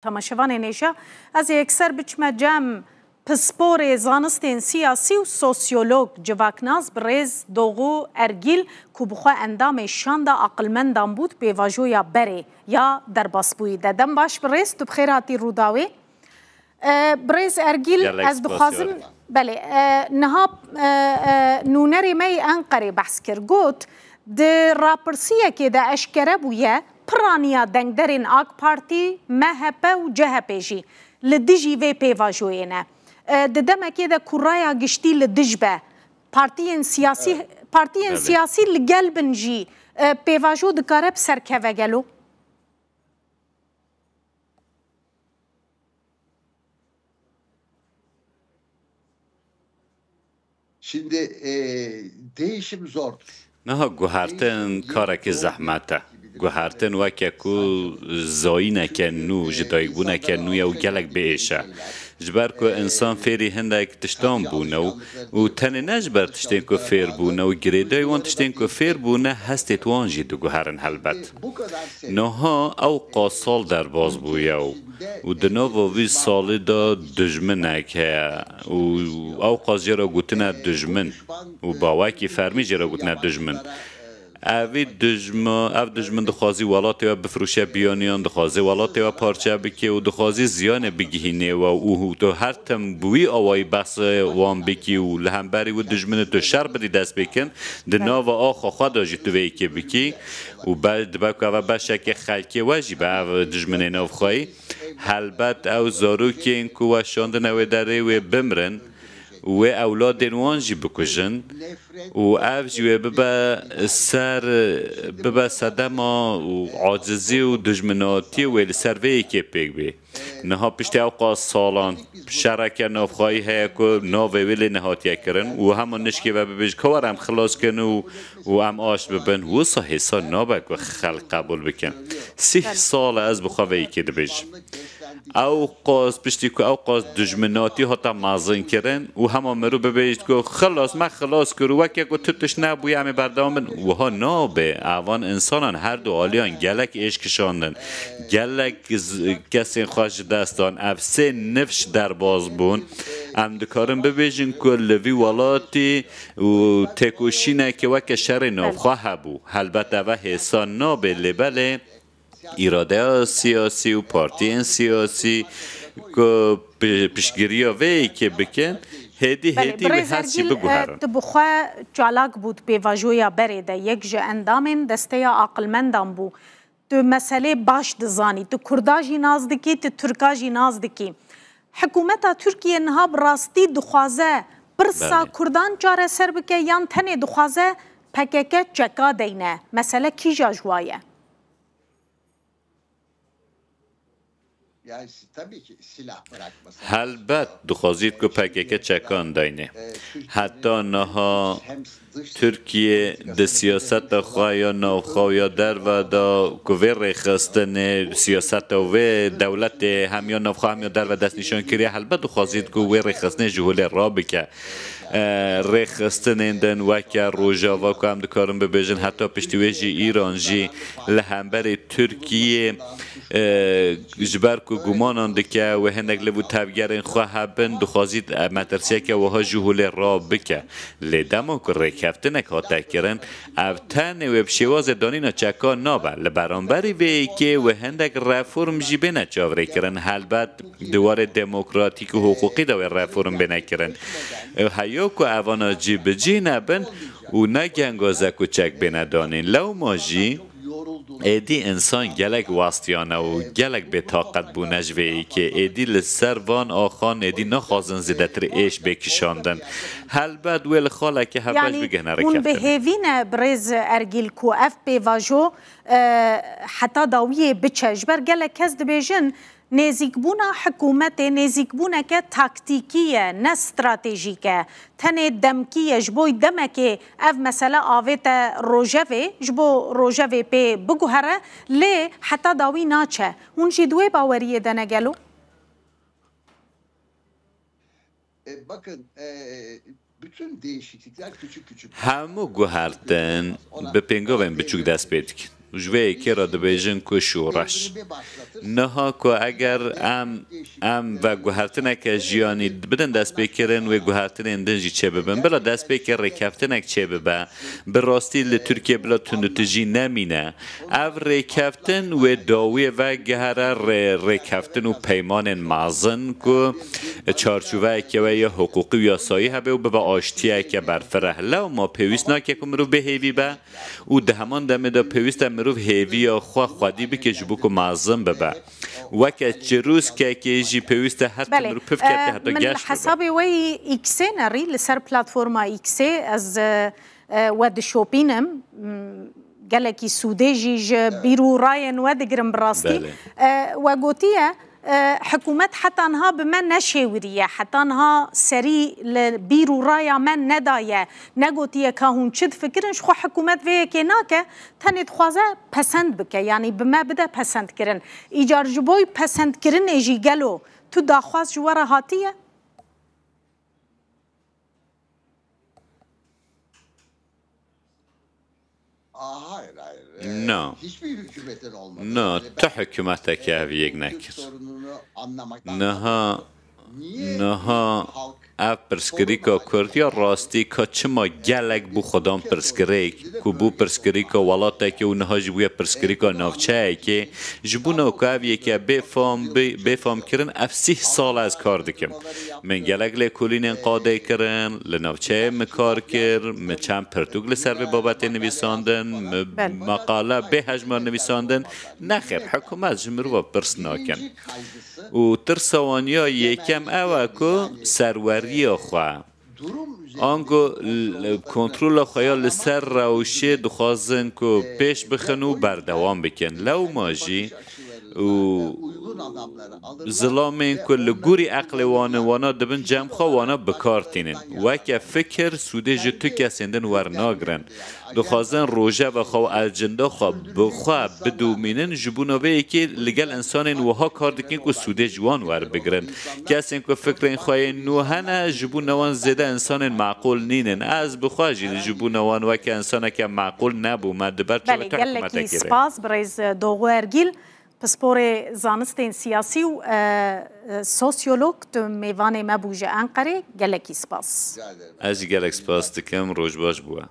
تماشاوان نیشه از اکثر بچمه جمع پسپور زانستین سیاسی و سوسیولوگ جواکناز برز دوغو ارگیل که بخواه اندام شانده عقلمندان بود به واجویا بره یا در باسبوی دادم باش برز تو بخیر هاتی روداوی برز ارگیل از دخوازم بله نها نونری می انقره بحث کر گوت ده راپرسیه که ده اشکره بویه پرانیا دنگدرین آگ پارتی مهپه و جهپه جی لدجی وی پیواجوینه ددمه که ده کرایا گشتی لدجبه پارتیین سیاسی لگلبن جی پیواجو دکاره بسرکه گلو Şimdi değişim zordur. نه گوهرتن کارک زحمته گوهرتن وکه کو زایی نکن نو جدایگ بو نکن نو یا گلک بیشه جبر که انسان فیری هندک تشتان بونه و تنه نجبر تشتین که فیر بونه و گریدای وان تشتین که فیر بونه هستید وان جیدو گوهرن هلبت نها او قاسال در باز بویه و دنو وی سالی دا دجمنه که او قاضی را گوتنه دجمن و باوکی فرمی جرا گوتنه دجمن اوی دجمن دخوازی ولاتی و بفروشه بیانیان دخوازی ولاتی و پارچه بکی و دخوازی زیان بگیهینه و او تو هر تم بوی آوای بحث وان بکی و لهمبری و دجمن تو شر بدی دست بکن دنا و آخا خواه داجی تو وی که بکی و بعد بکو او بشه خلکی واجی به او دجمن ناف خواهی هلبت او زارو که این که و شاندن او داره و بمرن و اولاد وانجی بکشن و افجی ببا صدما و عاجزی و دجمناتی و سروی که پیگ بی نها پشتی اوقات سالان شرک نافخواهی هیا که ناوی ویلی نهاتیه کرن و همون نشکی و ببیج کارم خلاص کن و هم آش ببن و صحیح سال نابک و خلق قبول بکن 30 سال از بخواهی که دبیج اوقات پشتی که اوقات دجمناتی هاتا مازن کرن و همه مرو ببیشت که خلاص ما خلاص کرو وکی که تتش نبوی همه بردامن و ها نابه اوان انسانان هر دو آلیان گلک عشقشاندن گلک کسی خواهش دستان افسه نفش در باز بون هم دکارن ببیشن که لوی والاتی و تکوشینه که وکی شر نافخواه بو البته و حسان نابه لبله ایراده سیاسی و پارتی سیاسی که پیشگیری وی که بکن هدی به هرچی بگوهرن بخواه چالاک بود به واجویا بریده یک جه اندامین دسته عقلمندان بو تو مسئله باش دزانی تو کرداجی نازدکی تو ترکاجی نازدکی حکومتا ترکیه نها براستی دخوازه برسا کردان چاره سر بکه یان تنه دخوازه پککه چکا دینه مسئله کی جاجوایه البته دخوازید که پکیکه چکان داینه حتی نها ترکیه ده سیاست خواه یا نوخواه یا در و دا گوه ریخستن سیاست و دولت هم یا نوخواه هم یا در و دست نشان کریه البته دخوازید که وی ریخستن جهول را بکه ریخستن اندن وکه روژا و که هم دکارم ببیجن حتی پشتیویجی ایران جی لهمبر ترکیه جبر که گمانان دکه و هندک لبو تفگرین خواه هبن دخوازید مترسیه که وها جهول را بکه لیدمو که ریکفته نکاته کرن او تن و بشیواز دانینا چکا نابه لبرانبری وی که و هندک رفورم جی بینه چاوری کرن البته دوار دموکراتیک و حقوقی دوار رفورم بینه کرن هیا که اوانا جی بجی نبن و نگنگازه کچک بینه دانین لو ماجی ایدی انسان گلک واستیانه و گلک به طاقت بو نجوهی که ایدی لسر وان آخان ایدی نخوازن زیدتر ایش بکشاندن البته ویل خاله که هفش بگهنه رکفتن اون به هیوین برز ارگیل کو اف بی واجو حتی داویه بچه جبر گلک کس دبیجن نزیکبونا حکومت نزیکبونا که تاکتیکیه نه استراتژیکه تنه دمکیه جبوی دمکه اف مثلا آویت روژوه جبو روژوه پی بگوهره لی حتی داوی ناچه اون جی دوی باوریه دنه گلو Bakın bütün değişiklikler küçük küçük. همو گوهرتن به پنگاوین بچوک دست بید کن جوه که را دبیجن که شورش نها که اگر ام و گوهرتنه که جیانی بدن دست بکرن و گوهرتنه اندنجی چه ببن بلا دست بکر ریکفتنه چه ببن براستی لترکیه بلا تنتجی نمینه او ریکفتن و داوی و گهره ریکفتن و پیمان مازن که چارچوبه که و یا حقوقی و یاسایی هبه و ببا آشتیه که برفره لو ما پیویست ناکه که مروف به هیوی به و ده همان دمه دا پیویست مروف هیوی یا خودی بکه جبو که مازن ببه وکه چروس که جی پیویست هر مروف پف کرده حتی گشت ببه من حساب وی ایکسه نری لسر پلاتفورما ایکسه از ود شوپینم گلکی سوده جیج بیرو راین ود گرم براستی و گوتیه حکومت حتی انها به من نشوریه حتی انها سری بیرو رایا من ندایه نگوتیه که هون چید فکرنش خو حکومت ویه که ناکه تنید خوازه پسند بکه یعنی به ما بده پسند کرن ایجار جبوی پسند کرن ایجی گلو تو داخواست جواره هاتیه؟ نه نه تا حکومت که یک نکر نها اف پرسکری که کردیا راستی که چما گلک بو خدام پرسکری که بو پرسکری که ولاته که اونها جبوی پرسکری که نافچه که جبو نوکاویه که بفهم کرن اف 30 سال از کار دکم من گلک لکولین قاده کرن لنافچه مکار کر مچم پرتوگ لسر به بابت نویساندن مقاله به هجمار نویساندن نخیر حکومت جمرو با پرس ناکن و ترسوانیا یکم اوه که سروری خواه آنگو کنترل خیال سر روشه دخوازن که پیش بخن و بردوام بکن لو ماجی و ظلامین که لگوری عقل وانا دبن جمع خواه وانا بکارتینن وکه فکر سوده جتو کسیندن ورناگرن دخوازن روژه و خواه اجنده خواه بدومینن جبوناوه که لگل انسان وها کار دکن که سوده جوان ور بگرن کسی که فکر این خواه نوهنه جبونوان زده انسان معقول نینن از بخواه جید جبونوان وکه انسان که معقول نبو مدبر چه بله گلکی سپاس بریز دوغو ارگیل پسپور زانستین سیاسی و سوسیولوگ تو میوان مبوجه انقره گلکی سپاس از گلک سپاس دکم روش باش بوه